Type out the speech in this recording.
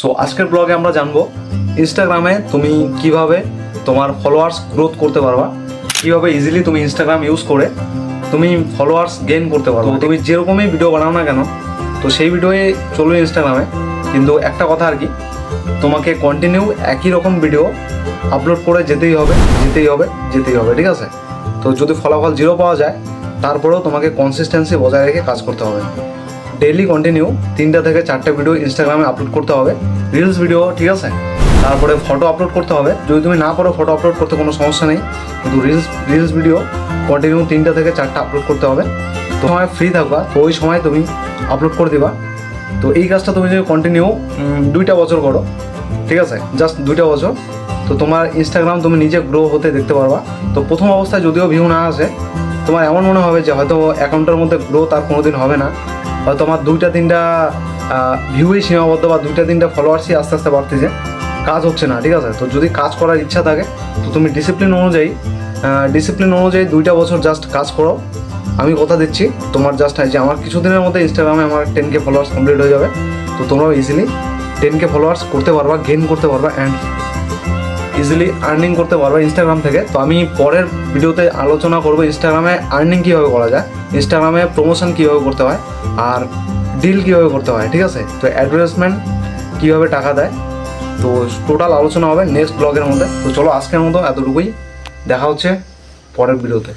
So আজকের ব্লগে আমরা জানবো ইনস্টাগ্রামে তুমি কিভাবে তোমার ফলোয়ার্স গ্রোথ করতে পারবা, কিভাবে ইজিলি তুমি ইনস্টাগ্রাম ইউজ করে তুমি ফলোয়ার্স গেইন করতে পারো। তুমি যেরকমই ভিডিও বানাও না কেন, তো সেই ভিডিওয়ে চলবে ইনস্টাগ্রামে, কিন্তু একটা কথা আর কি, তোমাকে কন্টিনিউ একই রকম ভিডিও আপলোড করে যেতেই হবে, ঠিক আছে? তো যদি ফলাফল জিরো পাওয়া যায়, তারপরেও তোমাকে কনসিস্টেন্সি বজায় রেখে কাজ করতে হবে। ডেইলি কন্টিনিউ 3টা থেকে 4টে ভিডিও ইনস্টাগ্রামে আপলোড করতে হবে, রিলস ভিডিও, ঠিক আছে? তারপরে ফটো আপলোড করতে হবে। যদি তুমি না পারো ফটো আপলোড করতে কোনো সমস্যা নেই, কিন্তু রিলস ভিডিও কন্টিনিউ 3টা থেকে 4টা আপলোড করতে হবে। তো সময় ফ্রি থাকবা, তো ওই সময় তুমি আপলোড করে দিবা। তো এই কাজটা তুমি যদি কন্টিনিউ 2টা বছর করো, ঠিক আছে, জাস্ট 2টা বছর, তো তোমার ইনস্টাগ্রাম তুমি নিজে গ্রো হতে দেখতে পারবা। তো প্রথম অবস্থায় যদিও ভিউ না আসে, তোমার এমন মনে হবে যে হয়তো অ্যাকাউন্টের মধ্যে গ্রোথ আর কোনো দিন হবে না, হয়তো আমার 2-3টা ভিউই সীমাবদ্ধ, বা 2-3টা ফলোয়ার্সই আস্তে আস্তে বাড়তেছে, কাজ হচ্ছে না, ঠিক আছে? তো যদি কাজ করার ইচ্ছা থাকে, তো তুমি ডিসিপ্লিন অনুযায়ী 2টা বছর জাস্ট কাজ করো। আমি কথা দিচ্ছি, তোমার জাস্ট যে আমার কিছুদিনের মধ্যে ইনস্টাগ্রামে আমার 10K ফলোয়ার্স কমপ্লিট হয়ে যাবে। তো তোমরাও ইজিলি 10K ফলোয়ার্স করতে পারবা, গেইন করতে পারবা, অ্যান্ড ইজিলি আর্নিং করতে পারবা ইনস্টাগ্রাম থেকে। তো আমি পরের ভিডিওতে আলোচনা করবো ইনস্টাগ্রামে আর্নিং কীভাবে করা যায়, ইনস্টাগ্রামে প্রমোশন কীভাবে করতে হয়, আর ডিল কীভাবে করতে হয়, ঠিক আছে? তো অ্যাডভার্টাইজমেন্ট কীভাবে টাকা দেয়, তো টোটাল আলোচনা হবে নেক্সট ব্লগের মধ্যে। তো চলো আজকের মতো এতটুকুই, দেখা হচ্ছে পরের ভিডিওতে।